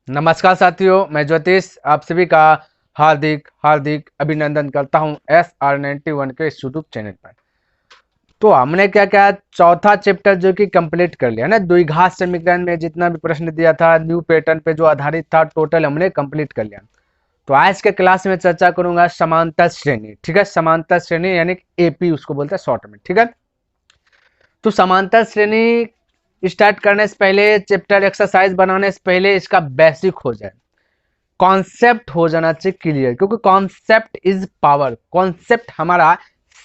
नमस्कार साथियों, मैं ज्योतिष आप सभी का हार्दिक हार्दिक अभिनंदन करता हूं SR91 के इस यूट्यूब चैनल पर। तो हमने क्या क्या चौथा चैप्टर जो कि कंप्लीट कर लिया ना। द्विघात समीकरण में जितना भी प्रश्न दिया था न्यू पैटर्न पे जो आधारित था टोटल हमने कंप्लीट कर लिया। तो आज के क्लास में चर्चा करूंगा समांतर श्रेणी। ठीक है, समांतर श्रेणी यानी एपी उसको बोलते हैं शॉर्ट में। ठीक है, तो समांतर श्रेणी स्टार्ट करने से पहले, चैप्टर एक्सरसाइज बनाने से पहले इसका बेसिक हो जाए, कॉन्सेप्ट हो जाना चाहिए क्लियर, क्योंकि कॉन्सेप्ट इज पावर, कॉन्सेप्ट हमारा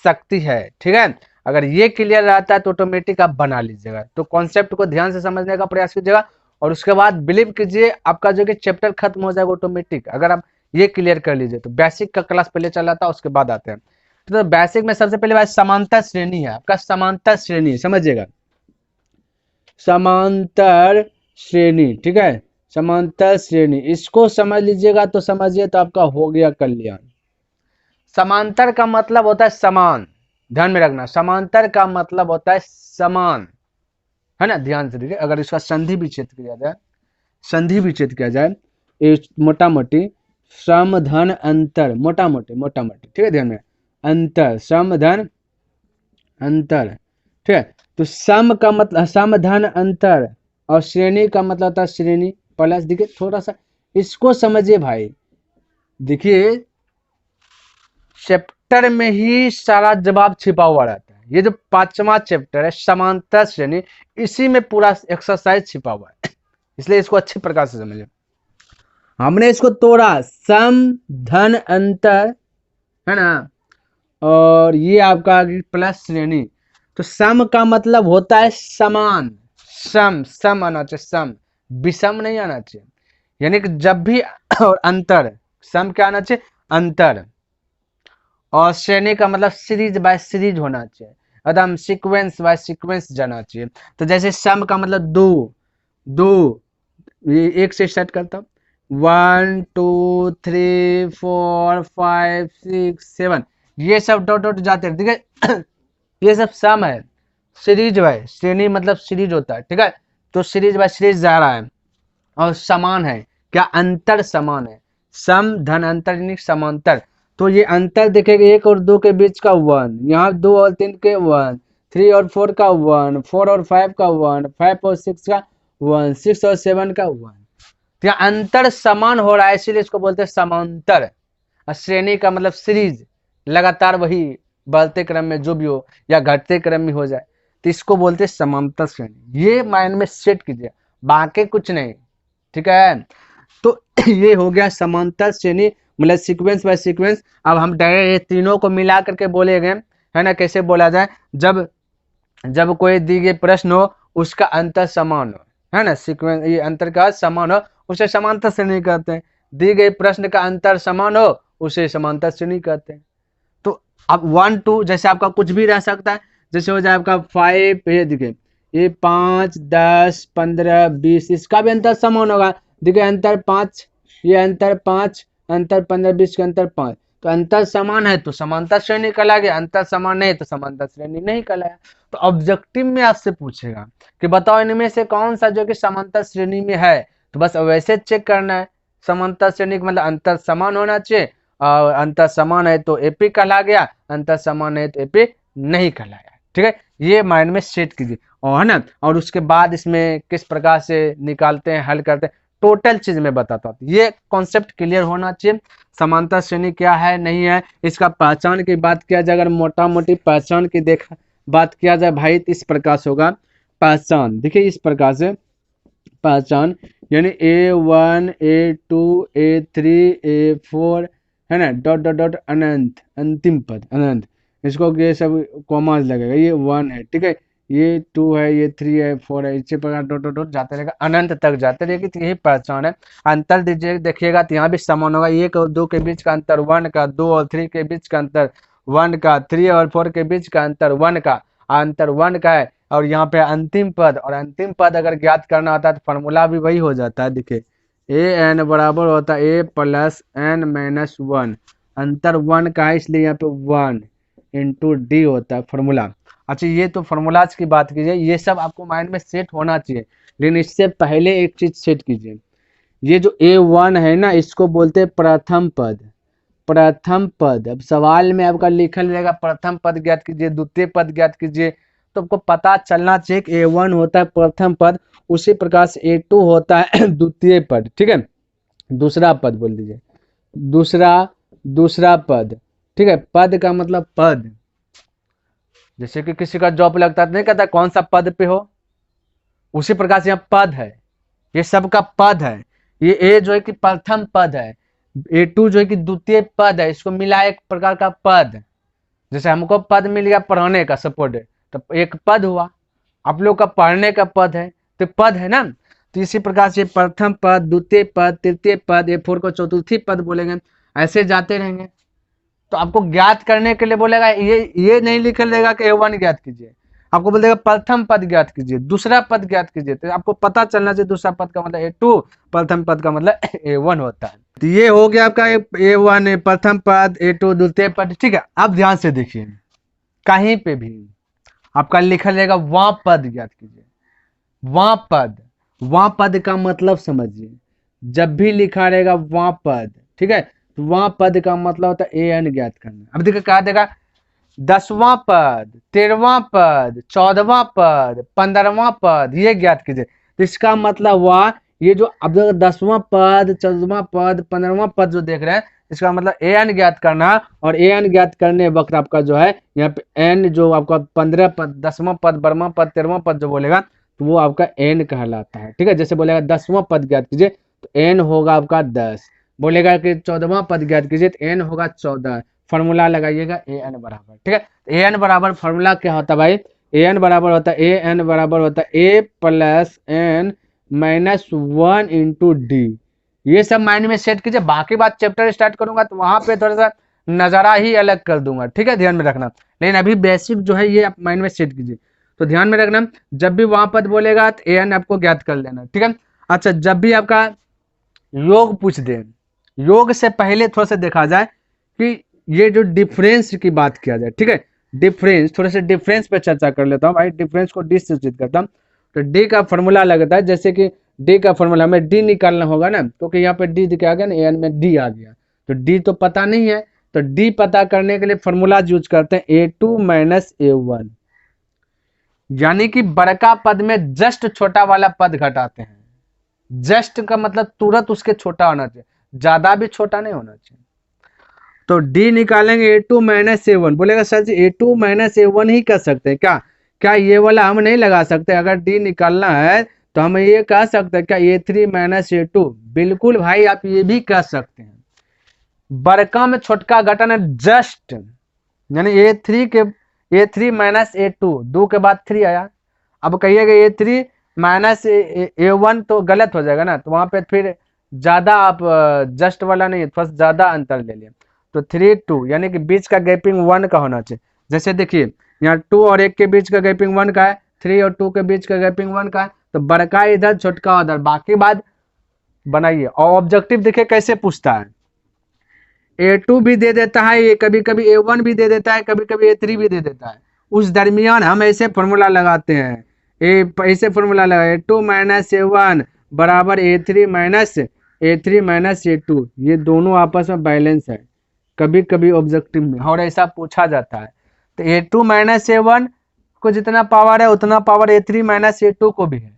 शक्ति है। ठीक है, अगर ये क्लियर रहता है तो ऑटोमेटिक आप बना लीजिएगा। तो कॉन्सेप्ट को ध्यान से समझने का प्रयास कीजिएगा और उसके बाद बिलीव कीजिए आपका जो कि चैप्टर खत्म हो जाएगा ऑटोमेटिक, अगर आप ये क्लियर कर लीजिए। तो बेसिक का क्लास पहले चला था, उसके बाद आते हैं। तो बेसिक में सबसे पहले बात समांतर श्रेणी है, आपका समांतर श्रेणी समझिएगा, समांतर श्रेणी। ठीक है, समांतर श्रेणी इसको समझ लीजिएगा तो समझिए तो आपका हो गया कल्याण। समांतर का मतलब होता है समान, ध्यान में रखना, समांतर का मतलब होता है समान, है ना। ध्यान से देखिए, अगर इसका संधि विच्छेद किया जाए, संधि विच्छेद किया जाए, मोटा मोटी सम धन अंतर, मोटा मोटी, ठीक है, ध्यान में, अंतर सम धन अंतर। ठीक है, तो सम का मतलब सम धन अंतर और श्रेणी का मतलब होता है श्रेणी प्लस। देखिए थोड़ा सा इसको समझिए भाई, देखिए चैप्टर में ही सारा जवाब छिपा हुआ रहता है। ये जो पांचवा चैप्टर है समांतर श्रेणी, इसी में पूरा एक्सरसाइज छिपा हुआ है, इसलिए इसको अच्छे प्रकार से समझिए। हमने इसको तोड़ा, सम धन अंतर, है ना, और ये आपका प्लस श्रेणी। तो सम का मतलब होता है समान, सम सम आना चाहिए, सम, विषम नहीं आना चाहिए। यानी कि जब भी और अंतर, सम क्या आना चाहिए, अंतर, और श्रेणी का मतलब सीरीज बाय सीरीज होना चाहिए, एकदम सीक्वेंस बाय सीक्वेंस जाना चाहिए। तो जैसे सम का मतलब दो, दो, ये एक से स्टार्ट करता हूँ, 1 2 3 4 5 6 7, ये सब डॉट डॉट जाते हैं। ठीक है, ये सब सम है, सीरीज बाय श्रेणी मतलब सीरीज होता है। ठीक है, तो सीरीज बाय सीरीज जा रहा है और समान है, क्या अंतर समान है, सम धन अंतर यानी समांतर। तो ये अंतर देखेगा एक और दो के बीच का वन, यहाँ दो और तीन के वन, 3 और 4 का वन, 4 और 5 का वन, 5 और 6 का वन, 6 और 7 का वन। तो यहाँ अंतर समान हो रहा है, इसीलिए इसको बोलते हैं समांतर। और श्रेणी का मतलब सीरीज, लगातार वही बढ़ते क्रम में जो भी हो या घटते क्रम में हो जाए, तो इसको बोलते हैं समांतर श्रेणी। ये माइंड में सेट कीजिए, बाकी कुछ नहीं। ठीक है, तो ये हो गया समांतर श्रेणी मतलब सीक्वेंस बाय सीक्वेंस। अब हम डायरेक्ट ये तीनों को मिला करके बोलेंगे, है ना, कैसे बोला जाए, जब जब कोई दी गई प्रश्न हो उसका अंतर समान हो, है ना, सीक्वेंस ये अंतर का समान हो उसे समांतर श्रेणी कहते हैं। दी गई प्रश्न का अंतर समान हो उसे समांतर श्रेणी कहते हैं। तो अब 1 2 जैसे आपका कुछ भी रह सकता है, जैसे हो जाए आपका 5, ये देखिए, ये 5 10 15 20, इसका भी अंतर समान होगा। देखिए अंतर 5, ये अंतर 5, अंतर 15 20 का अंतर 5। तो अंतर समान है तो समांतर श्रेणी कहलाएगा, अंतर समान नहीं तो समांतर श्रेणी नहीं कहलाएगा। तो ऑब्जेक्टिव में आपसे पूछेगा कि बताओ इनमें से कौन सा जो कि समांतर श्रेणी में है, तो बस वैसे चेक करना है। समांतर श्रेणी का मतलब अंतर समान होना चाहिए, और अंतर समान है तो एपी कहला गया, अंतर समान है तो एपी नहीं कहलाया। ठीक है, ये माइंड में सेट कीजिए, और है ना, और उसके बाद इसमें किस प्रकार से निकालते हैं, हल करते हैं, टोटल चीज में बताता हूँ। ये कॉन्सेप्ट क्लियर होना चाहिए, समांतर श्रेणी क्या है नहीं है। इसका पहचान की बात किया जाए, अगर मोटा मोटी पहचान की देखा बात किया जाए भाई, तो इस प्रकार से होगा पहचान। देखिए इस प्रकार से पहचान, यानी A1 A2 A3 A4, है ना, डॉट डॉट डॉट अनंत, अंतिम पद अनंत, इसको ये सब कॉमास लगेगा, ये 1 है, ठीक है, ये 2 है, ये 3 है, 4 है, इसी प्रकार डॉट डॉट डॉट जाते रहेगा, अनंत तक जाते रहेगी। तो यही पहचान है। अंतर दीजिए, देखिएगा तो यहाँ भी समान होगा, 1 और 2 के बीच का अंतर 1 का, 2 और 3 के बीच का अंतर 1 का, 3 और 4 के बीच का अंतर 1 का, अंतर 1 का है। और यहाँ पे अंतिम पद, और अंतिम पद अगर ज्ञात करना होता है तो फॉर्मूला भी वही हो जाता है। देखिए ए एन बराबर होता है ए प्लस एन माइनस 1, अंतर 1 का है इसलिए यहाँ पे 1 इंटू डी होता है फॉर्मूला। अच्छा, ये तो फॉर्मूलाज की बात कीजिए, ये सब आपको माइंड में सेट होना चाहिए, लेकिन इससे पहले एक चीज सेट कीजिए, ये जो A1 है ना, इसको बोलते हैं प्रथम पद। प्रथम पद, अब सवाल में आपका लिखा रहेगा प्रथम पद ज्ञात कीजिए, द्वितीय पद ज्ञात कीजिए, तो आपको पता चलना चाहिए कि A1 होता है प्रथम पद, उसी प्रकार से A2 होता है द्वितीय पद। ठीक है, दूसरा पद बोल दीजिए, दूसरा पद। ठीक है, पद का मतलब पद, जैसे कि किसी का जॉब लगता है तो नहीं कहता कौन सा पद पे हो, उसी प्रकार से यहाँ पद है, ये सबका पद है। ये ए जो है कि प्रथम पद है, A2 जो है कि द्वितीय पद है, इसको मिला एक प्रकार का पद। जैसे हमको पद मिल गया पढ़ने का सपोर्ट, तो एक पद हुआ, आप लोग का पढ़ने का पद है तो पद है ना। तो इसी प्रकार से प्रथम पद, द्वितीय पद, तृतीय पद, A4 को चतुर्थी पद बोलेंगे, ऐसे जाते रहेंगे। तो आपको ज्ञात करने के लिए बोलेगा, ये नहीं लिख लेगा कि A1 ज्ञात कीजिए, आपको बोल देगा प्रथम पद ज्ञात कीजिए, दूसरा पद ज्ञात कीजिए। तो आपको पता चलना चाहिए दूसरा पद का मतलब A2, प्रथम पद का मतलब A1 होता है। तो ये हो गया आपका A1 प्रथम पद, A2 द्वितीय पद। ठीक है, अब ध्यान से देखिए, कहीं पे भी आपका लिखा रहेगा वहां पद ज्ञात कीजिए, वहां पद का मतलब समझिए, जब भी लिखा रहेगा वहां पद, ठीक है, तो वहां पद का मतलब होता है AN ज्ञात करना। अब देखिए क्या देगा, 10वां पद, 13वां पद, 14वां पद, 15वां पद, ये ज्ञात कीजिए। तो इसका मतलब हुआ, ये जो अब 10वां पद, 14वां पद, 15वां पद जो देख रहे हैं, इसका मतलब AN ज्ञात करना। और AN ज्ञात करने वक्त आपका जो है यहाँ पे N जो आपका 15 पद, 10वां पद, 12वां पद, 13वां पद जो बोलेगा तो वो आपका N कहलाता है। ठीक है, जैसे बोलेगा 10वां पद ज्ञात कीजिए तो N होगा आपका 10, बोलेगा कि 14वां पद ज्ञात कीजिए तो N होगा 14। फॉर्मूला लगाइएगा AN बराबर। ठीक है, AN बराबर फॉर्मूला क्या होता है भाई, AN बराबर होता है AN बराबर होता है A plus N minus 1 into D. ये सब माइंड में सेट कीजिए, बाकी बात चैप्टर स्टार्ट करूंगा तो वहां पे थोड़ा सा नजारा ही अलग कर दूंगा। ठीक है, ध्यान में रखना, लेकिन अभी बेसिक जो है ये आप माइंड में सेट कीजिए। तो ध्यान में रखना, जब भी वहां पद बोलेगा तो AN आपको ज्ञात कर लेना। ठीक है, अच्छा, जब भी आपका योग पूछ दे, योग से पहले थोड़ा सा देखा जाए कि ये जो डिफरेंस की बात किया जाए। ठीक है, डिफरेंस, थोड़े से डिफरेंस पे चर्चा कर लेता हूँ भाई, डिफरेंस को डी से सूचित करता हूँ। तो डी का फॉर्मूला लगता है, जैसे कि डी का फॉर्मूला हमें डी निकालना होगा ना, क्योंकि यहाँ पे डी दिखा गया ना, एन में डी आ गया, तो डी तो पता नहीं है, तो डी पता करने के लिए फॉर्मूला यूज करते हैं A2 माइनस A1, यानी कि बड़का पद में जस्ट छोटा वाला पद घटाते हैं। जस्ट का मतलब तुरंत उसके छोटा होना चाहिए, ज्यादा भी छोटा नहीं होना चाहिए। तो डी निकालेंगे A2 माइनस A1, बोलेगा सर जी A2 माइनस A1 ही कर सकते हैं क्या, क्या ये वाला हम नहीं लगा सकते, अगर डी निकालना है तो हम ये कह सकते हैं क्या A3 माइनस A2, बिल्कुल भाई आप ये भी कह सकते हैं। बड़का में छोटका घटाना जस्ट, यानी A3 माइनस A2, 2 के बाद 3 आया, अब कहिएगा A3 माइनस A1 तो गलत हो जाएगा ना, तो वहां पे फिर ज्यादा आप जस्ट वाला नहीं, थोड़ा ज्यादा अंतर ले लिया, तो 3 2, यानी कि बीच का गैपिंग 1 का होना चाहिए। जैसे देखिए यहाँ 2 और 1 के बीच का गैपिंग 1 का है, 3 और 2 के बीच का गैपिंग 1 का है, तो बड़का इधर छोटका उधर, बाकी बात बनाइए। और ऑब्जेक्टिव देखिए कैसे पूछता है, A2 भी दे देता है, ये कभी कभी A1 भी दे देता है, कभी कभी A3 भी दे देता है, उस दरमियान हम ऐसे फॉर्मूला लगाते हैं, ऐसे फॉर्मूला लगा A2 माइनस A1 बराबर A3 माइनस A2, ये दोनों आपस में बैलेंस है, कभी कभी ऑब्जेक्टिव में और ऐसा पूछा जाता है। तो A2 माइनस A1 को जितना पावर है उतना पावर A3 माइनस A2 को भी है।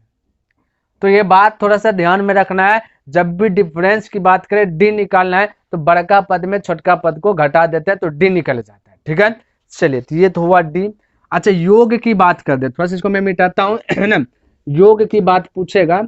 तो ये बात थोड़ा सा ध्यान में रखना है, जब भी डिफरेंस की बात करें, डी निकालना है तो बड़का पद में छोटका पद को घटा देते हैं तो डी निकल जाता है। ठीक है, चलिए, तो ये तो हुआ डी। अच्छा, योग की बात कर दे, थोड़ा सा इसको मैं मिटाता हूँ है ना, योग की बात पूछेगा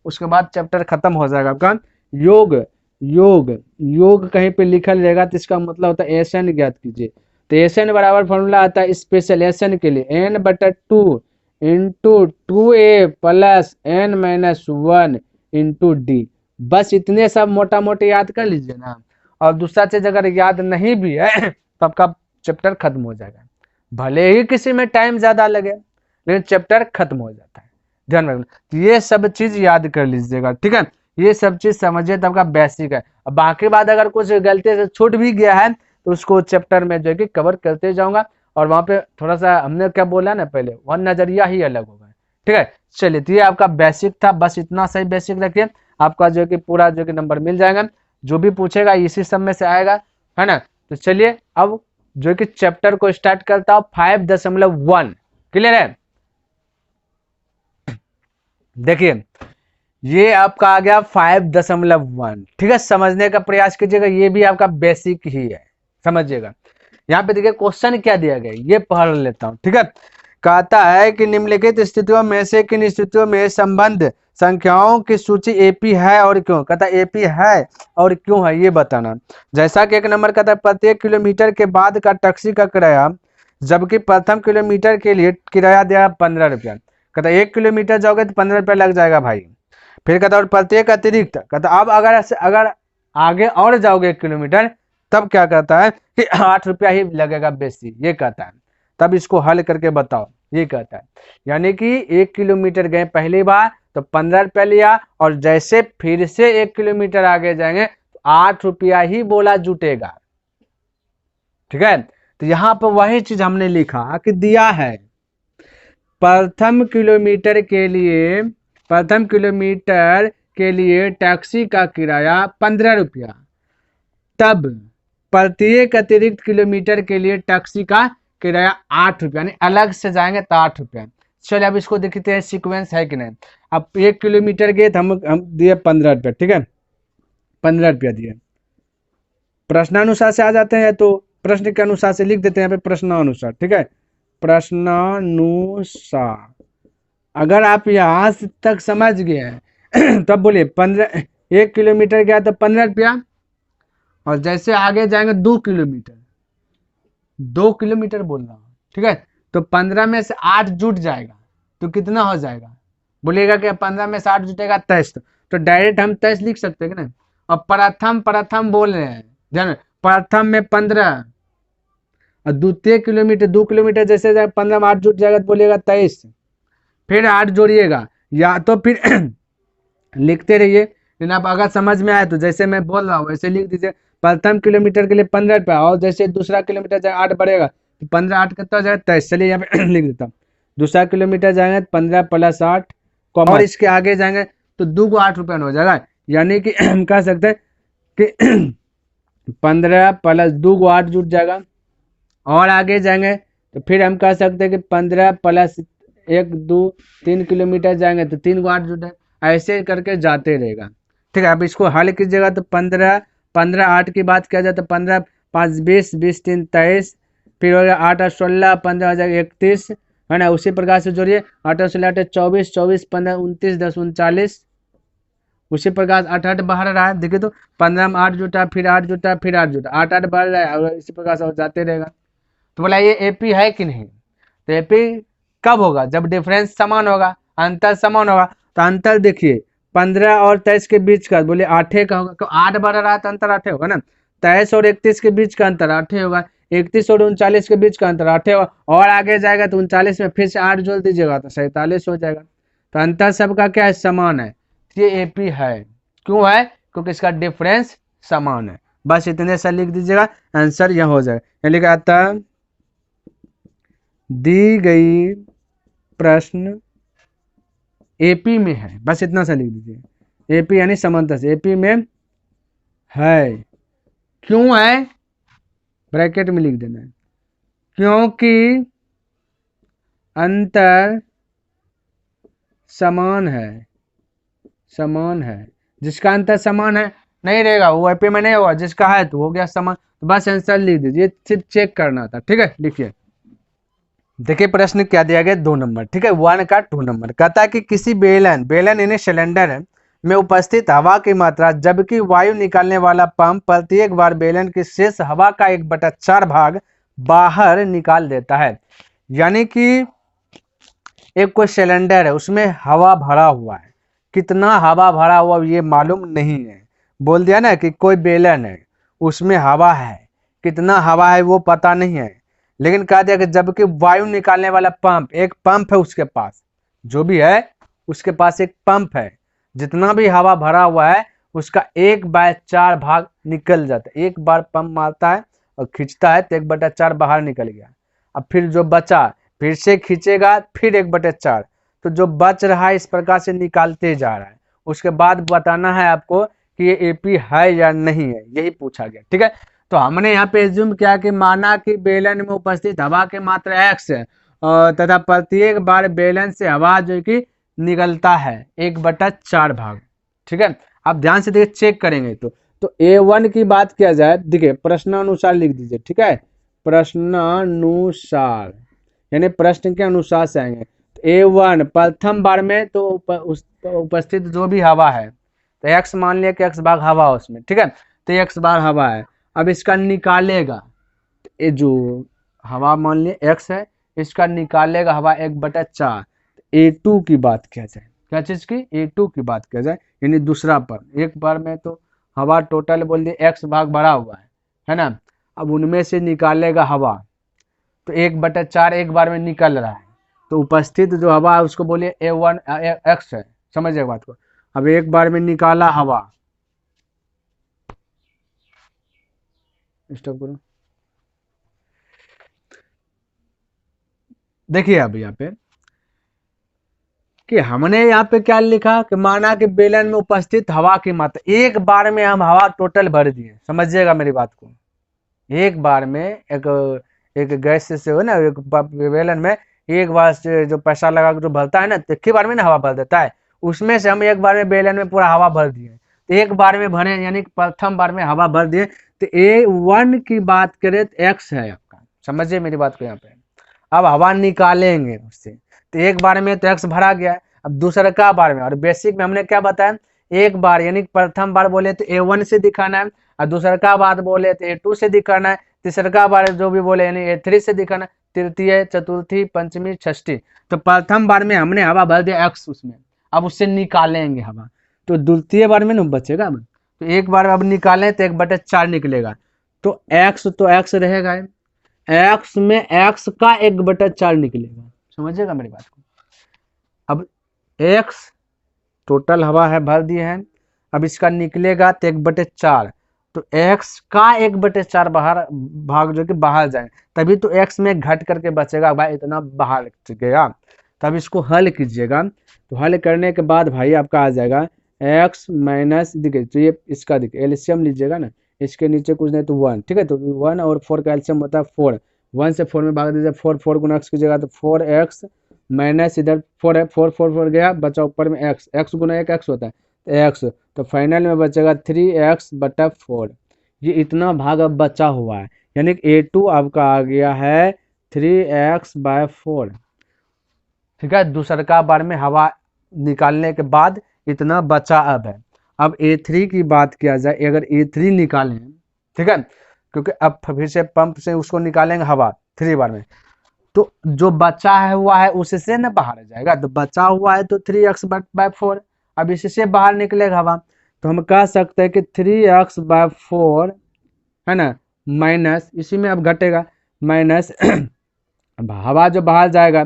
उसके बाद चैप्टर खत्म हो जाएगा आपका। योग योग योग कहीं पे लिखा रहेगा तो इसका मतलब होता है SN ज्ञात कीजिए। तो SN बराबर फॉर्मूला आता है स्पेशल SN के लिए N/2 into 2A plus N minus 1 into D. बस इतने सब मोटा मोटी याद कर लीजिए ना, और दूसरा चीज अगर याद नहीं भी है तो आपका चैप्टर खत्म हो जाएगा, भले ही किसी में टाइम ज्यादा लगे लेकिन चैप्टर खत्म हो जाता है। ध्यान रखना, तो ये सब चीज याद कर लीजिएगा। ठीक है, ये सब चीज समझिए तो आपका बेसिक है। अब बाकी बात अगर कुछ गलती से छूट भी गया है तो उसको चैप्टर में जो है कि कवर करते जाऊंगा, और वहां पे थोड़ा सा हमने क्या बोला ना पहले, वह नजरिया ही अलग होगा। ठीक है, चलिए, तो ये आपका बेसिक था, बस इतना सही बेसिक रखिए। आपका जो कि पूरा जो कि नंबर मिल जाएगा। जो भी पूछेगा इसी सब में से आएगा, है ना। तो चलिए अब जो कि चैप्टर को स्टार्ट करता हूं 5.1। क्लियर है। देखिए ये आपका आ गया 5.1। ठीक है, समझने का प्रयास कीजिएगा, ये भी आपका बेसिक ही है, समझिएगा। यहाँ पे देखिए क्वेश्चन क्या दिया गया ये पढ़ लेता हूँ। ठीक है, कहता है कि निम्नलिखित स्थितियों में से किन स्थितियों में संबंध संख्याओं की सूची एपी है और क्यों। कहता है एपी है और क्यों है ये बताना। जैसा कि एक नंबर कहता है प्रत्येक किलोमीटर के बाद का टैक्सी का किराया, जबकि प्रथम किलोमीटर के लिए किराया दिया 15 रुपया। कहता है 1 किलोमीटर जाओगे तो 15 रुपया लग जाएगा भाई। फिर कहता है और प्रत्येक अतिरिक्त, कहता अब अगर आगे और जाओगे 1 किलोमीटर तब क्या कहता है कि 8 रुपया ही लगेगा बेसी, ये कहता है। तब इसको हल करके बताओ, ये कहता है। यानी कि 1 किलोमीटर गए पहली बार तो 15 रुपया लिया, और जैसे फिर से 1 किलोमीटर आगे जाएंगे तो 8 रुपया ही बोला जुटेगा। ठीक है, तो यहाँ पर वही चीज हमने लिखा कि दिया है प्रथम किलोमीटर के लिए टैक्सी का किराया 15 रुपया, तब प्रत्येक अतिरिक्त किलोमीटर के लिए टैक्सी का किराया 8 रुपया, यानी अलग से जाएंगे तो 8 रुपया। चलिए अब इसको देखते हैं सीक्वेंस है कि नहीं। अब 1 किलोमीटर गए तो हम दिए 15 रुपया। ठीक है, 15 रुपया दिए, प्रश्नानुसार से आ जाते हैं तो प्रश्न के अनुसार से लिख देते हैं यहाँ पे प्रश्नानुसार। ठीक है, प्रश्नानुसार अगर आप यहाँ तक समझ गए हैं तब बोलिए 15, 1 किलोमीटर गया तो 15 रुपया, और जैसे आगे जाएंगे 2 किलोमीटर, 2 किलोमीटर बोल रहा हूँ। ठीक है, तो 15 में से 8 जुट जाएगा तो कितना हो जाएगा, बोलिएगा कि 15 में से 8 जुटेगा 23। तो डायरेक्ट हम 23 लिख सकते हैं कि नहीं। और प्रथम बोल रहे हैं, ध्यान, प्रथम में 15 और द्वितीय किलोमीटर 2 किलोमीटर जैसे जाए 15 में 8 जुट जाएगा तो बोलिएगा 23, फिर 8 जोड़िएगा, या तो फिर लिखते रहिए। लेकिन आप अगर समझ में आए तो जैसे मैं बोल रहा हूँ वैसे लिख दीजिए। प्रथम किलोमीटर के लिए 15 रुपया, और जैसे दूसरा किलोमीटर जाए 8 बढ़ेगा तो 15 8 कितना हो जाएगा 23। चलिए यहाँ पे लिख देता हूँ। दूसरा किलोमीटर जाएंगे 15 + 8, और इसके आगे जाएंगे तो 2 को 8 रुपया हो जाएगा। यानी कि हम कह सकते हैं कि 15 + 2 को 8 जुट जाएगा, और आगे जाएंगे तो फिर हम कह सकते हैं कि 15 + 1 2 3 किलोमीटर जाएंगे तो 3 को 8 जुटे, ऐसे करके जाते रहेगा। ठीक है, अब इसको हल कीजिएगा तो 15 8 की बात किया जाए तो 15 5 20 20 3 23, फिर हो गया 8 8 16, 15 हो जाएगा 31, है ना। उसी प्रकार से जोड़िए 8 8 16 8 24 24 15 29 10 39, उसी प्रकार 8 8 बढ़ रहा है। देखिए तो 15 में 8 जुटा, फिर 8 जुटा, फिर 8 जुटा, 8 8 बढ़ रहा है, और इसी प्रकार से जाते रहेगा। तो बोला ये एपी है कि नहीं। तो एपी कब होगा, जब डिफरेंस समान होगा, अंतर समान होगा। तो अंतर देखिए 15 और 23 के बीच का, बोले 8 का होगा, तो 8 बढ़ रहा है तो अंतर 8 होगा ना। 23 और 31 के बीच का अंतर 8 होगा, 31 और 39 के बीच का अंतर 8 होगा, और आगे जाएगा तो 39 में फिर से 8 जोड़ दीजिएगा तो 47 हो जाएगा। तो अंतर सबका क्या है, समान है। ये एपी है, क्यों है, क्योंकि इसका डिफरेंस समान है। बस इतने सा लिख दीजिएगा, आंसर यह हो जाएगा। लिखा आता दी गई प्रश्न एपी में है, बस इतना सा लिख दीजिए। एपी यानी समांतर से एपी में है, क्यों है ब्रैकेट में लिख देना है, क्योंकि अंतर समान है, समान है। जिसका अंतर समान है नहीं रहेगा वो एपी में नहीं होगा, जिसका है तो हो गया समान। तो बस आंसर लिख दीजिए, सिर्फ चेक करना था। ठीक है, लिखिए। देखिए प्रश्न क्या दिया गया 2 नंबर। ठीक है, 1 का 2 नंबर कहता है कि किसी बेलन यानी सिलेंडर में उपस्थित हवा की मात्रा, जबकि वायु निकालने वाला पंप प्रत्येक बार बेलन की शेष हवा का 1/4 भाग बाहर निकाल देता है। यानी कि एक कोई सिलेंडर है उसमें हवा भरा हुआ है, कितना हवा भरा हुआ ये मालूम नहीं है। बोल दिया ना कि कोई बेलन है उसमें हवा है, कितना हवा है वो पता नहीं है। लेकिन कहा दिया कि जबकि वायु निकालने वाला पंप, एक पंप है उसके पास, जो भी है उसके पास एक पंप है, जितना भी हवा भरा हुआ है उसका 1/4 भाग निकल जाता है। एक बार पंप मारता है और खींचता है तो 1/4 बाहर निकल गया। अब फिर जो बचा फिर से खींचेगा, फिर 1/4, तो जो बच रहा है इस प्रकार से निकालते जा रहा है। उसके बाद बताना है आपको कि ये एपी है या नहीं है, यही पूछा गया। ठीक है, तो हमने यहाँ पे एज्यूम किया कि माना कि बेलन में उपस्थित हवा की मात्रा x है तथा प्रत्येक बार बेलन से हवा जो कि निकलता है 1/4 भाग। ठीक है, आप ध्यान से देखिए, चेक करेंगे तो A1 की बात किया जाए, देखिए प्रश्नानुसार लिख दीजिए। ठीक है, प्रश्नानुसार यानी प्रश्न के अनुसार से आएंगे। तो A1 प्रथम बार में तो उपस्थित जो भी हवा है, तो x मान लिया कि x भाग हवा उसमें। ठीक है, तो x बार हवा है। अब इसका निकालेगा, ये जो हवा मान लिया x है, इसका निकालेगा हवा 1/4। A2 की बात किया जाए, क्या चीज की, A2 की बात किया जाए, यानी दूसरा पर एक बार में तो हवा टोटल बोल दिए x भाग भरा हुआ है ना। अब उनमें से निकालेगा हवा, तो 1/4 एक बार में निकल रहा है, तो उपस्थित जो हवा है उसको बोलिए A1 x है। समझिए बात को। अब एक बार में निकाला हवा, स्टॉप करो। देखिए अब यहाँ पे कि हमने यहाँ पे क्या लिखा कि माना कि बेलन में उपस्थित हवा की मात्रा, एक बार में हम हवा टोटल भर दिए। समझिएगा मेरी बात को, एक बार में एक गैस से हो ना, एक बेलन में एक बार से जो पैसा लगा के जो भरता है ना, तो एक ही बार में ना हवा भर देता है, उसमें से हम एक बार में बेलन में पूरा हवा भर दिए। तो एक बार में भरे यानी प्रथम बार में हवा भर दिए। तो A1 की बात करें तो x है आपका। समझिए मेरी बात को यहाँ पे। अब हवा निकालेंगे उससे, तो एक बार में तो x भरा गया। अब दूसरा का बार में, और बेसिक में हमने क्या बताया, एक बार यानी प्रथम बार बोले तो A1 से दिखाना है, और दूसरा का बार बोले तो A2 से दिखाना है, तीसरा का बार जो भी बोले यानी A3 से दिखाना है, तृतीय चतुर्थी पंचमी षष्ठी। तो प्रथम बार में हमने हवा भर दिया x उसमें, अब उससे निकालेंगे हवा, तो द्वितीय बार में ना बचेगा। तो एक बार अब निकालें तो 1/4 निकलेगा, तो x रहेगा, x में x का 1/4 निकलेगा। समझिएगा मेरी बात को। अब x टोटल हवा है भर दिए हैं, अब इसका निकलेगा तो 1/4, तो x का 1/4 बाहर भाग जो कि बाहर जाए, तभी तो x में घट करके बचेगा भाई, इतना बाहर गया। तब इसको हल कीजिएगा, तो हल करने के बाद भाई आपका आ जाएगा x माइनस, देखिए तो ये इसका देखिए एलसीएम लीजिएगा ना, इसके नीचे कुछ नहीं तो 1। ठीक है, तो 1 और 4 का एलसीएम होता है 4, 1 से 4 में भाग दीजिए, 4 गुना x कीजिएगा तो 4x माइनस इधर 4 है, 4 गया, बचा ऊपर में x गुना 1 x होता है तो x, तो फाइनल में बचेगा 3x/4। ये इतना भाग अब बचा हुआ है, यानी A2 आपका आ गया है 3x/4। ठीक है, दूसरा का बार में हवा निकालने के बाद इतना बचा अब है। अब A3 की बात किया जाए, अगर A3 निकालें, ठीक है, क्योंकि अब फिर से पंप से उसको निकालेंगे हवा 3 बार में, तो जो बचा है हुआ है उससे ना बाहर जाएगा, तो बचा हुआ है तो 3x/4। अब इससे बाहर निकलेगा हवा, तो हम कह सकते हैं कि 3x/4 है ना, माइनस इसी में अब घटेगा माइनस हवा जो बाहर जाएगा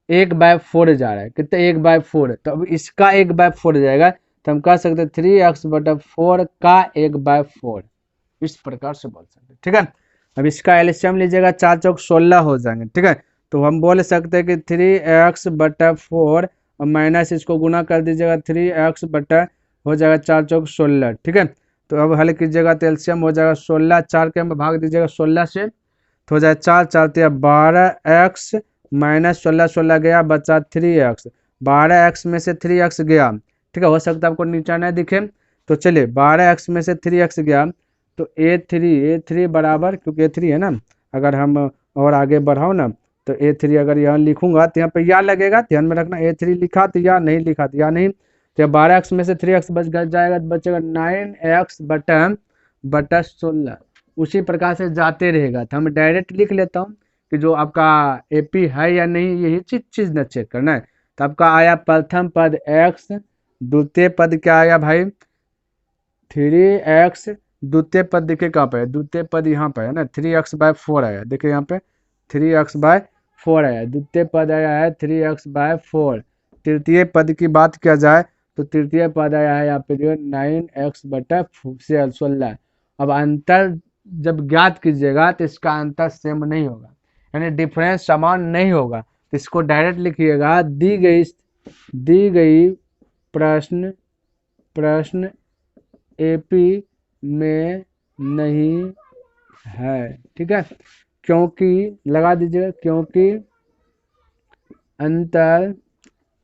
1/4 जा रहा है, कितने 1/4, तो अब इसका 1/4 जाएगा, तो हम कह सकते हैं 3x/4 का 1/4, इस प्रकार से बोल सकते हैं। ठीक है, अब इसका एलसीएम लीजिएगा, 4 चौक 16 हो जाएंगे। ठीक है, तो हम बोल सकते हैं कि 3x/4 और माइनस इसको गुना कर दीजिएगा 3x/ हो जाएगा 4 चौक 16। ठीक है, तो अब हल कीजिएगा तो एलसीएम हो जाएगा 16, 4 के में भाग दीजिएगा 16 से, तो हो जाए 4 4 12x माइनस 16 गया, बचा 3x, 12x में से 3x गया। ठीक है, हो सकता है आपको नीचा नहीं दिखे, तो चलिए 12x में से 3x गया, तो A3 बराबर, क्योंकि A3 है ना, अगर हम और आगे बढ़ाओ ना तो A3 अगर यहाँ लिखूंगा तो यहाँ पे या लगेगा, ध्यान में रखना, A3 लिखा तो या नहीं लिखा तो या नहीं, तो 12x में से 3x बच जाएगा, बचेगा 9x/16। उसी प्रकार से जाते रहेगा, तो हम डायरेक्ट लिख लेता हूँ कि जो आपका AP है या नहीं, यही चीज न चेक करना है। तो आपका आया प्रथम पद x, द्वितीय पद क्या आया भाई 3x, द्वितीय पद देखिए कहाँ पे है, द्वितीय पद यहाँ पे है ना, 3x/4 आया, देखिए यहाँ पे 3x/4 आया, द्वितीय पद आया है 3x/4। तृतीय पद की बात किया जाए तो तृतीय पद आया है यहाँ पे जो 9x/16। अब अंतर जब ज्ञात कीजिएगा तो इसका अंतर सेम नहीं होगा, यानी डिफरेंस समान नहीं होगा, तो इसको डायरेक्ट लिखिएगा, दी गई प्रश्न प्रश्न एपी में नहीं है। ठीक है, क्योंकि लगा दीजिएगा, क्योंकि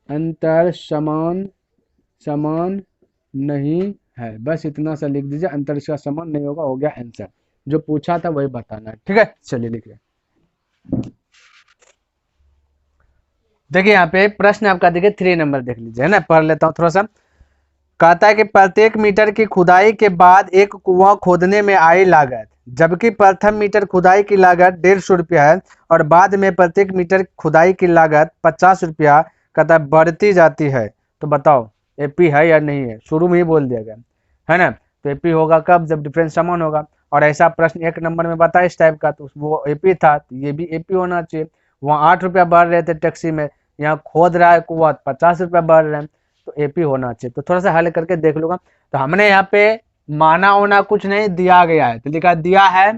अंतर समान नहीं है। बस इतना सा लिख दीजिए, अंतर इसका समान नहीं होगा, हो गया आंसर। जो पूछा था वही बताना है। ठीक है, चलिए लिखिए। देखिए यहाँ पे प्रश्न आपका देखिए 3 नंबर देख लीजिए, है ना, पढ़ लेता हूँ थोड़ा सा। कहता है कि प्रत्येक मीटर की खुदाई के बाद एक कुआं खोदने में आई लागत, जबकि प्रथम मीटर खुदाई की लागत 150 रुपया है और बाद में प्रत्येक मीटर खुदाई की लागत 50 रुपया कहता है बढ़ती जाती है। तो बताओ एपी है या नहीं है? शुरू में ही बोल दिया गया है ना। तो एपी होगा कब? जब डिफरेंस समान होगा। और ऐसा प्रश्न 1 नंबर में बता इस टाइप का, तो वो एपी था, तो ये भी एपी होना चाहिए। वहाँ 8 रुपया बढ़ रहे थे टैक्सी में, यहाँ खोद रहा है कुआं 50 रुपया बढ़ रहे हैं, तो एपी होना चाहिए। तो थोड़ा सा हल करके देख लूंगा। तो हमने यहाँ पे माना होना कुछ नहीं दिया गया है, तो लिखा दिया है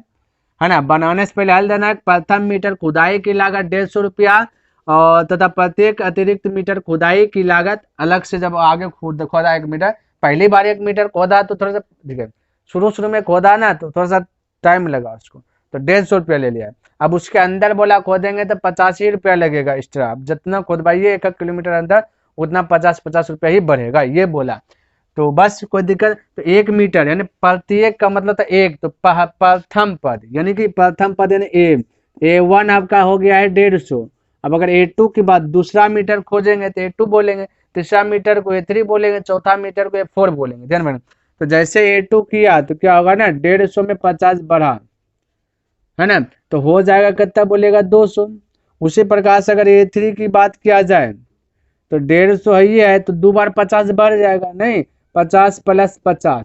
ना। बनाने से पहले हल देना है। प्रथम मीटर खुदाई की लागत 150 रुपया और तथा प्रत्येक अतिरिक्त मीटर खुदाई की लागत अलग से। जब आगे खोदा 1 मीटर, पहली बार 1 मीटर खोदा तो थोड़ा सा देखिए शुरू में खोदा ना, तो थोड़ा सा टाइम लगा उसको, तो 150 रुपया ले लिया। अब उसके अंदर बोला खोदेंगे तो 85 रुपया लगेगा एक्स्ट्रा। अब जितना खोदवाइए 1 किलोमीटर अंदर उतना 50 रुपया ही बढ़ेगा, ये बोला। तो बस कोई दिक्कत। तो 1 मीटर यानी प्रत्येक का मतलब था 1, तो प्रथम पद यानी कि प्रथम पद यानी A1 आपका हो गया है 150। अब अगर A2 के बाद दूसरा मीटर खोजेंगे तो A2 बोलेंगे, तीसरा मीटर को A3 बोलेंगे, चौथा मीटर को A4 बोलेंगे। ध्यान में, तो जैसे A2 किया तो क्या होगा ना, 150 में 50 बढ़ा, है ना, तो हो जाएगा कितना बोलेगा 200। उसी प्रकार से अगर A3 की बात किया जाए तो 150 ही है, तो 2 बार 50 बढ़ जाएगा, नहीं 50 प्लस 50,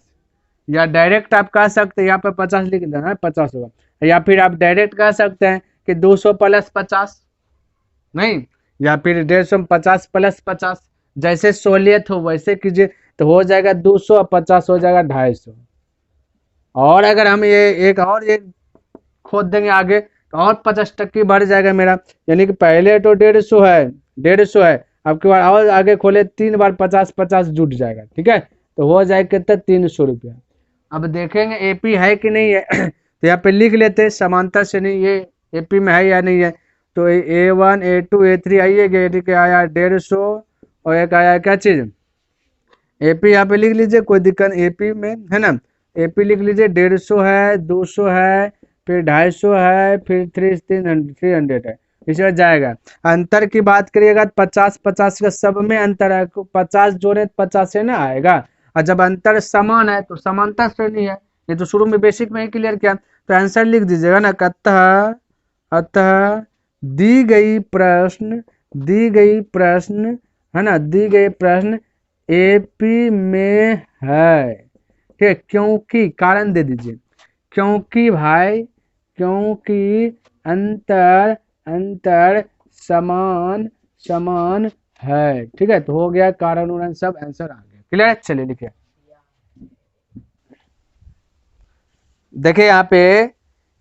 या डायरेक्ट आप कह सकते हैं यहाँ पे 50 लिख देना है, 50 होगा। या फिर आप डायरेक्ट कह सकते हैं कि 200 प्लस 50, नहीं, या फिर 150 में 50 प्लस 50, जैसे सहूलियत हो वैसे कीजिए। तो हो जाएगा 200 और 50 हो जाएगा 250। और अगर हम ये एक और ये खोद देंगे आगे तो और 50% बढ़ जाएगा मेरा, यानी कि पहले तो 150 है, 150 है, अब के बाद और आगे खोले 3 बार 50 जुट जाएगा। ठीक है, तो हो जाएगा कितना 300 रुपया। अब देखेंगे एपी है कि नहीं है। तो यहाँ पे लिख लेते हैं समांतर श्रेणी ये एपी में है या नहीं है। तो A1 A2 A3 आइए, आया 150 और एक आया क्या चीज एपी, यहाँ पे लिख लीजिए, कोई दिक्कत एपी में है ना। एपी लिख लीजिए, 150 है, 200 है, फिर 250 है, फिर 300 है, इस बार जाएगा। अंतर की बात करिएगा 50 का सब में अंतर है, 50 जोड़े 50 से ना आएगा। और जब अंतर समान है तो समांतर श्रेणी है, ये तो शुरू में बेसिक में ही क्लियर किया। तो आंसर लिख दीजिएगा ना, अतः दी गई प्रश्न है ना, दी गई प्रश्न एपी में है। ठीक है, क्योंकि कारण दे दीजिए, क्योंकि भाई, क्योंकि अंतर समान है। ठीक है, तो हो गया कारण उरण सब आंसर आ गया। क्लियर है, चलिए लिखिए। देखिए यहाँ पे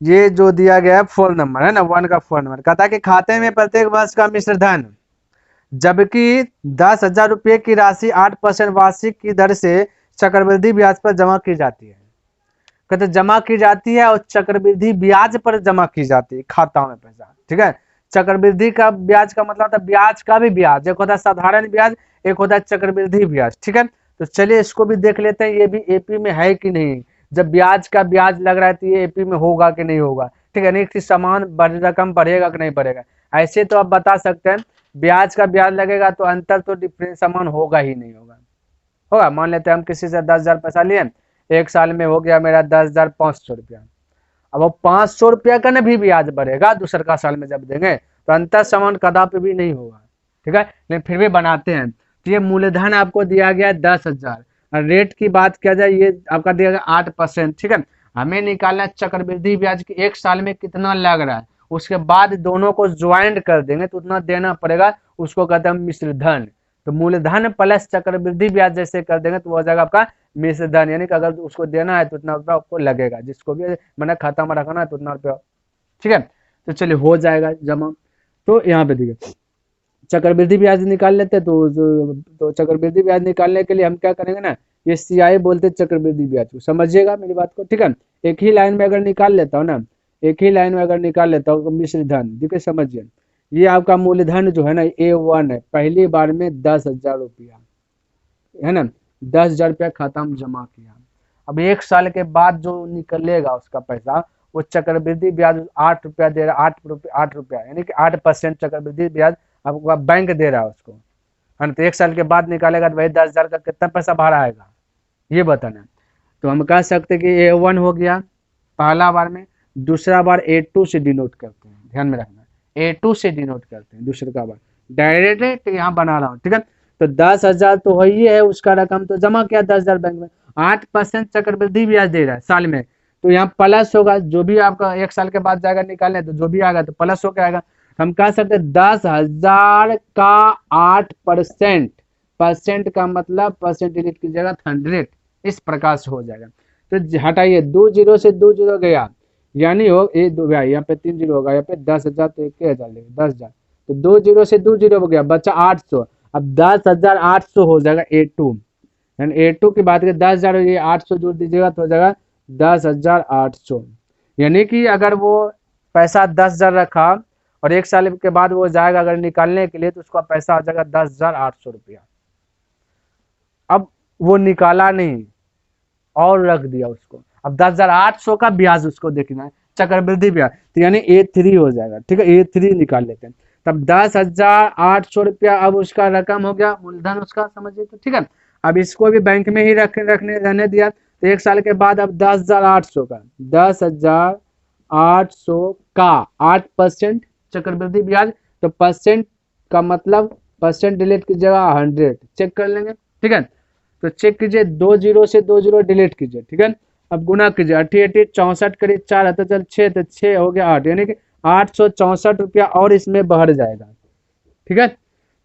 ये जो दिया गया है 4 नंबर है ना, 1 का 4 नंबर, कहता है कि खाते में प्रत्येक वर्ष का मिश्र धन, जबकि 10,000 रुपये की राशि 8% वार्षिक की दर से चक्रवृद्धि ब्याज पर जमा की जाती है। कहते जमा की जाती है और चक्रवृद्धि ब्याज पर जमा की जाती है खाता में पैसा। ठीक है, चक्रवृद्धि का ब्याज का मतलब था ब्याज का भी ब्याज, एक होता है साधारण ब्याज, एक होता है चक्रवृद्धि ब्याज। ठीक है, तो चलिए इसको भी देख लेते हैं, ये भी एपी में है कि नहीं। जब ब्याज का ब्याज लग रहा है तो ये एपी में होगा कि नहीं होगा। ठीक है, नहीं समान रकम बढ़ेगा कि नहीं बढ़ेगा। ऐसे तो आप बता सकते हैं ब्याज का ब्याज लगेगा तो अंतर तो डिफरेंस समान होगा ही नहीं होगा। मान लेते हैं हम किसी से 10,000 पैसा लिए, 1 साल में हो गया मेरा 10,500 रुपया। अब वो 500 रुपया का ना भी ब्याज बढ़ेगा दूसरे का साल में जब देंगे, तो अंतर समान कदापि भी नहीं होगा। ठीक है, लेकिन फिर भी बनाते हैं। तो ये मूलधन आपको दिया गया 10,000, रेट की बात किया जाए ये आपका दिया गया 8%। ठीक है, हमें निकालना चक्रवृद्धि ब्याज की 1 साल में कितना लग रहा है, उसके बाद दोनों को ज्वाइंट कर देंगे तो उतना देना पड़ेगा, उसको कहते हैं मिश्र धन। तो मूलधन प्लस चक्रवृद्धि ब्याज जैसे कर देंगे तो वो हो जाएगा आपका मिश्र धन, यानी कि अगर उसको देना है तो उतना रुपया आपको लगेगा, जिसको भी मैंने खाता में रखना है तो उतना रुपया। ठीक है, तो चलिए हो जाएगा जमा। तो यहाँ पे देखिए चक्रवृद्धि ब्याज निकाल लेते हैं, तो चक्रवृद्धि ब्याज निकालने के लिए हम क्या करेंगे ना, ये CI बोलते चक्रवृद्धि ब्याज को, समझिएगा मेरी बात को, ठीक है। एक ही लाइन में अगर निकाल लेता हूँ ना, एक ही लाइन में अगर निकाल लेता हूँ मिश्र धन, देखिए समझिए, ये आपका मूलधन जो है ना A1 है, पहली बार में 10,000 रुपया है ना, 10,000 रुपया खाता में जमा किया। अब 1 साल के बाद जो निकलेगा उसका पैसा, वो चक्रवृद्धि ब्याज 8 रुपया दे रहा है, 8 रुपया यानी कि 8% चक्रवृद्धि ब्याज आपको बैंक दे रहा है उसको, है ना। तो 1 साल के बाद निकालेगा तो भाई 10,000 का कितना पैसा बाहर आएगा, ये बताना। तो हम कह सकते कि A1 हो गया पहला बार में, दूसरा बार A2 से डिनोट करते हैं, ध्यान में रखना, A2 से डिनोट करते हैं दूसरा बार, डायरेक्ट यहाँ बना रहा हूँ, ठीक है। तो 10,000 तो वही है, उसका रकम तो जमा किया 10,000 बैंक में, 8% चक्रवृद्धि ब्याज दे रहा है साल में, तो यहाँ प्लस होगा, जो भी आपका 1 साल के बाद जाएगा निकालने तो जो भी आएगा तो प्लस होकर आएगा। हम कह सकते हैं 10,000 का 8%, परसेंट का मतलब परसेंट डिलीट कीजिएगा 100, इस प्रकार से हो जाएगा। तो हटाइए 2 जीरो से 2 जीरो गया, यानी हो ये दो गया, यहाँ पे 3 जीरो होगा, यहाँ पे 10,000 तो 1,000 लेगा 10,000, तो 2 जीरो से 2 जीरो हो गया, बचा 800, अब 10,800 हो जाएगा A2, यानी A2 की बात करें 10,000 ये 800 जोड़ दीजिएगा तो हो जाएगा 10,800। यानी कि अगर वो पैसा 10,000 रखा और 1 साल के बाद वो जाएगा अगर निकालने के लिए तो उसका पैसा आ जाएगा 10,800 रुपया। अब वो निकाला नहीं और रख दिया उसको, अब 10,800 का ब्याज उसको देखना है, चक्रवृद्धि ब्याज, तो यानी A3 हो जाएगा, ठीक है। A3 निकाल लेते हैं, तब 10,800 रुपया अब उसका रकम हो गया, मूलधन उसका, समझिए तो, ठीक है। अब इसको भी बैंक में ही रखने रहने दिया, तो 1 साल के बाद अब 10,800 का 10,800 का 8% चक्रवृद्धि ब्याज, तो परसेंट का मतलब परसेंट डिलीट की जगह 100 चेक कर लेंगे, ठीक है। तो चेक कीजिए 2 जीरो से 2 जीरो डिलीट कीजिए, ठीक है। अब गुना कीजिए 88 64 करीब 4 तो चल 6 तो 6 हो गया 8, यानी कि 864 रुपया और इसमें बढ़ जाएगा, ठीक है।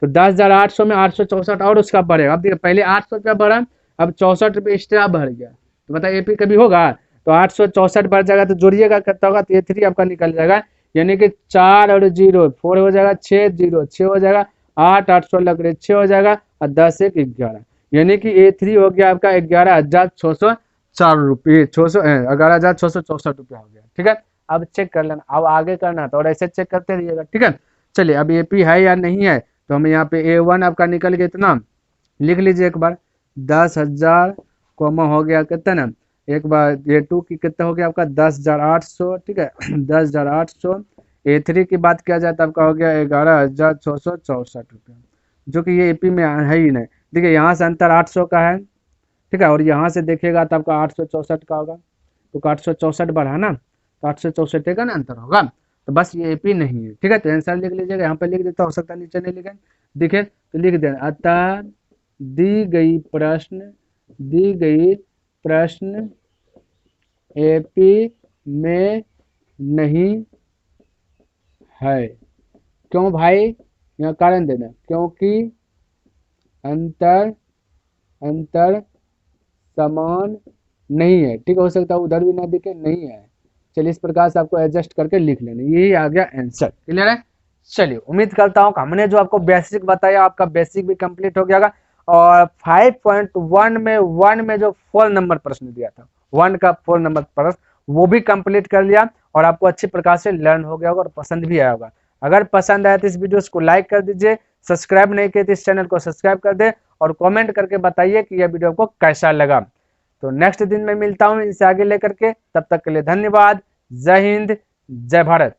तो 10,800 में 864 और उसका बढ़ेगा। अब देखिए पहले 800 रुपया बढ़ा, अब 64 रुपये एक्स्ट्रा बढ़ गया, तो बताइए AP कभी होगा, तो 864 बढ़ जाएगा तो जोड़िएगा कितना होगा, तो A3 आपका निकल जाएगा, यानी कि 4 और 0 4 हो जाएगा, 6 0 6 हो जाएगा, 8 800 लग रहे 6 हो जाएगा, और 10 1 11, यानी कि A3 हो गया आपका 11,604 रुपये, 11,664 रुपया हो गया, ठीक है। अब चेक कर लेना, अब आगे करना तो और ऐसे चेक करते रहिएगा, ठीक है। चलिए अब AP है या नहीं है, तो हमें यहाँ पे A1 आपका निकल गया इतना, लिख लीजिए एक बार 10,000 कॉमा हो गया कितना ना, एक बार A2 की कितना हो गया आपका 10,800, ठीक है 10,800, A3 की बात किया जाए तो आपका हो गया 11,664 रुपया, जो कि ये AP में है ही नहीं। देखिए यहाँ से अंतर 800 का है, ठीक है, और यहाँ से देखिएगा तो आपका 864 का होगा, तो 864 बढ़ा ना, तो 864 का ना अंतर होगा, तो बस ये AP नहीं है, ठीक है। तो आंसर लिख लीजिएगा, यहाँ पे लिख देता, हो सकता है नीचे नहीं लिखे, दिखे तो लिख देना, अतः दी गई प्रश्न AP में नहीं है, क्यों भाई, यहाँ कारण देना, क्योंकि अंतर समान नहीं है, ठीक, हो सकता है उधर भी ना दिखे, नहीं है। चलिए इस प्रकार से आपको एडजस्ट करके लिख लेना, यही आ गया आंसर, क्लियर है। चलिए उम्मीद करता हूँ हमने जो आपको बेसिक बताया आपका बेसिक भी कंप्लीट हो गया, और 5.1 में 1 में जो 4 नंबर प्रश्न दिया था, 1 का 4 नंबर प्रश्न वो भी कंप्लीट कर लिया, और आपको अच्छी प्रकार से लर्न हो गया होगा और पसंद भी आया होगा। अगर पसंद आया तो इस वीडियो को लाइक कर दीजिए, सब्सक्राइब नहीं किए तो इस चैनल को सब्सक्राइब कर दे, और कमेंट करके बताइए कि यह वीडियो आपको कैसा लगा। तो नेक्स्ट दिन मैं मिलता हूँ इनसे आगे लेकर के, तब तक के लिए धन्यवाद। जय हिंद, जय भारत।